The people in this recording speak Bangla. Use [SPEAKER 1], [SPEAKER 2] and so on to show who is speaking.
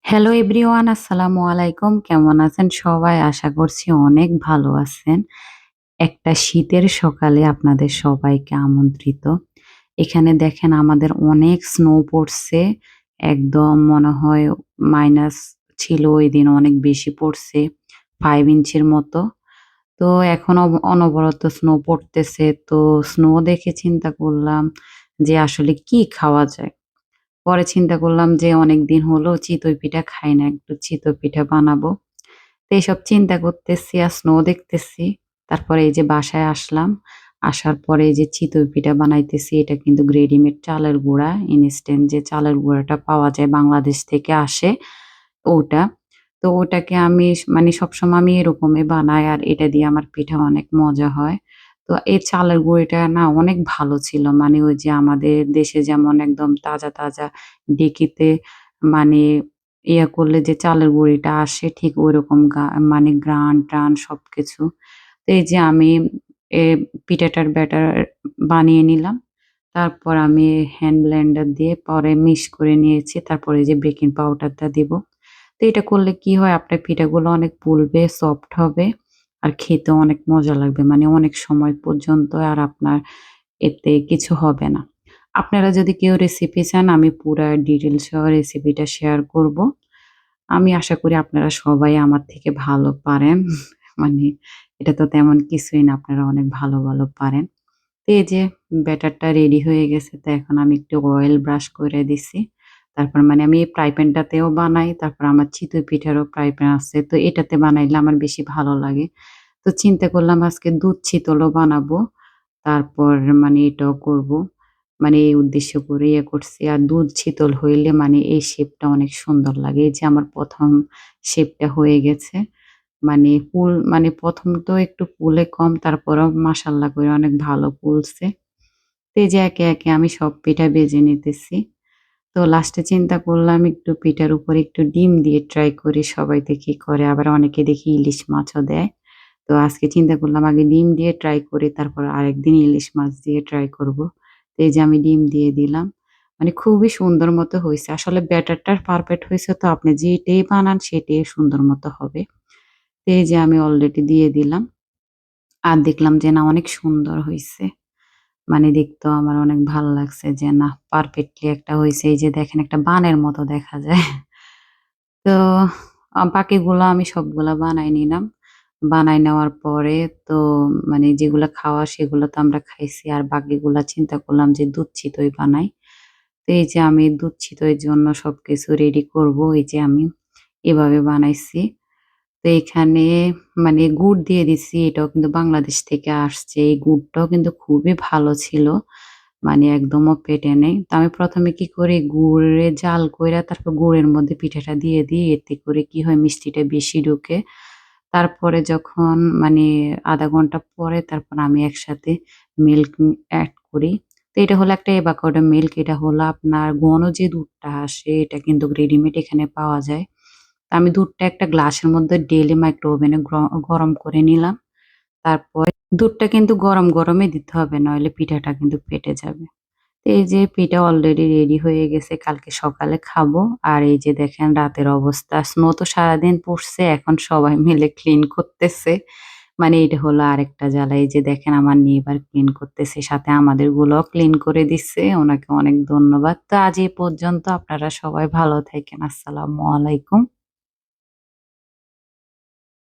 [SPEAKER 1] হ্যালো এভরিওয়ান, আসসালামু আলাইকুম। কেমন আছেন সবাই? আশা করছি অনেক ভালো আছেন। একটা শীতের সকালে আপনাদের সবাইকে আমন্ত্রিত। এখানে দেখেন আমাদের অনেক স্নো পড়ছে। একদম মনে হয় মাইনাস ছিল ওইদিন, অনেক বেশি পড়ছে। ৫ ইঞ্চির মতো। তো এখন অনবরত স্নো পড়তেছে। তো স্নো দেখে চিন্তা করলাম যে আসলে কি খাওয়া যায়? পরে চিন্তা করলাম যে অনেকদিন হলো চিতই পিঠা খাই না। একটু চিতই পিঠা বানাবো। তো এসব চিন্তা করতেছি আর স্নো দেখতেছি। তারপরে এই যে বাসায় আসলাম। আসার পরে এই যে চিতই পিঠা বানাইতেছি। এটা কিন্তু রেডিমেড চালের গুঁড়া, ইনস্ট্যান্ট যে চালের গুঁড়াটা পাওয়া যায় বাংলাদেশ থেকে আসে ওটা। তো ওটাকে আমি মানে সবসময় আমি এরকমই বানাই আর এটা দিয়ে আমার পিঠা অনেক মজা হয়। তো এই চালের গুঁড়িটা না অনেক ভালো ছিল। মানে ওই যে আমাদের দেশে যেমন একদম তাজা, তাজা ঢেঁকিতে মানে করলে যে চালের গুঁড়িটা আসে ঠিক ঐরকম মানে ঘ্রাণ-ট্রাণ সবকিছু। তো এই যে আমি এ পিঠাটার ব্যাটার বানিয়ে নিলাম। তারপর আমি হ্যান্ড ব্লেন্ডার দিয়ে পরে মিক্স করে নিয়েছি। তারপরে এই যে বেকিং পাউডারটা দিব। তো এটা করলে কি হয় আপনার পিঠাগুলো অনেক ফুলবে, সফট হবে আর খেতেও অনেক মজা লাগবে। মানে অনেক সময় পর্যন্ত আর আপনার এতে কিছু হবে না। আপনারা যদি কেউ রেসিপি চান আমি পুরা ডিটেইলস সহ রেসিপিটা শেয়ার করব। আমি আশা করি আপনারা সবাই আমার থেকে ভালো পারেন। মানে এটা তো তেমন কিছুই না। আপনারা অনেক ভালো, ভালো পারেন। তো এই যে ব্যাটারটা রেডি হয়ে গেছে। তো এখন আমি একটু অয়েল ব্রাশ করে দিছি। তারপর মানে আমি এই ফ্রাই প্যানটাতেও বানাই। তারপর আমার চিতই পিঠারও ফ্রাই প্যান আছে। তো এটাতে বানাইলে আমার বেশি ভালো লাগে। তো চিন্তা করলাম আজকে দুধ চিতলও বানাবো। তারপর মানে এটাও করব। মানে এই উদ্দেশ্য করে করছি। আর দুধ শীতল হইলে মানে এই শেপটা অনেক সুন্দর লাগে। এই যে আমার ১ম শেপটা হয়ে গেছে। মানে মানে ১ম তো একটু ফুলে কম, তারপরেও মাশাআল্লাহ করে অনেক ভালো ফুলছে। তো এই যে একে, একে আমি সব পিঠা ভেজে নিতেছি। তো লাস্টে চিন্তা করলাম একটু পিঠার উপরে একটু ডিম দিয়ে ট্রাই করি। সবাই তো কি করে, আবার অনেকে দেখি ইলিশ মাছও দেয়। তো আজকে চিন্তা করলাম আগে ডিম দিয়ে ট্রাই করি, তারপর আরেকদিন ইলিশ মাছ দিয়ে ট্রাই করব। তো এই যে আমি ডিম দিয়ে দিলাম। মানে খুবই সুন্দর মতো হইছে। আসলে ব্যাটারটা পারফেক্ট হইছে তো আপনি যেটাই বানান সেটাই সুন্দর মতো হবে। তো এই যে আমি অলরেডি দিয়ে দিলাম। আর দেখলাম যে না অনেক সুন্দর হইছে। মানে দেখতেও আমার অনেক ভাল লাগছে যে না পারফেক্টলি একটা হইছে। এই যে দেখেন একটা বানের মতো দেখা যায়। তো বাকিগুলা আমি সবগুলা বানায় নিলাম। বানায় নেওয়ার পরে তো মানে যেগুলা খাওয়া সেগুলো তো আমরা খাইছি। আর বাকিগুলা চিন্তা করলাম যে দুধ চিতই বানাই। তো এই যে আমি দুধ চিতইয়ের জন্য সবকিছু রেডি করব। এই যে আমি এভাবে বানাইছি। তো এখানে মানে গুড় দিয়ে দিছি। এটাও কিন্তু বাংলাদেশ থেকে আসছে। এই গুড়টাও কিন্তু খুবই ভালো ছিল। মানে একদমও পেটে নেই। তো আমি ১ম এ কি করি গুড়ে জাল কইরা তারপর গুড়ের মধ্যে পিঠাটা দিয়ে দিই। এতে করে কি হয় মিষ্টিটা বেশি ঢুকে। তারপরে যখন মানে ০.৫ ঘন্টা পরে তারপর আমি একসাথে মিল্ক এড করি। তো এটা হলো একটা এভাকাডো মিল্ক। এটা হলো আপনার ঘন যে দুধটা আসে এটা কিন্তু রেডিমেড এখানে পাওয়া যায়। তো আমি দুধটা একটা গ্লাসের মধ্যে ঢেলে মাইক্রো ওভেনে গরম করে নিলাম। তারপর দুধটা কিন্তু গরম, গরমই দিতে হবে নইলে পিঠাটা কিন্তু ফেটে যাবে। তো এই যে পিঠা অলরেডি রেডি হয়ে গেছে। কালকে সকালে খাবো। আর এই যে দেখেন রাতের অবস্থা। স্নো তো সারাদিন পড়ছে। এখন সবাই মিলে ক্লিন করতেছে। মানে এটা হলো আরেকটা জ্বালা। এই যে দেখেন আমার নেইবার ক্লিন করতেছে। সাথে আমাদেরগুলোও ক্লিন করে দিচ্ছে। উনাকে অনেক ধন্যবাদ। তো আজ এই পর্যন্ত। আপনারা সবাই ভালো থাকেন। আসসালামু আলাইকুম।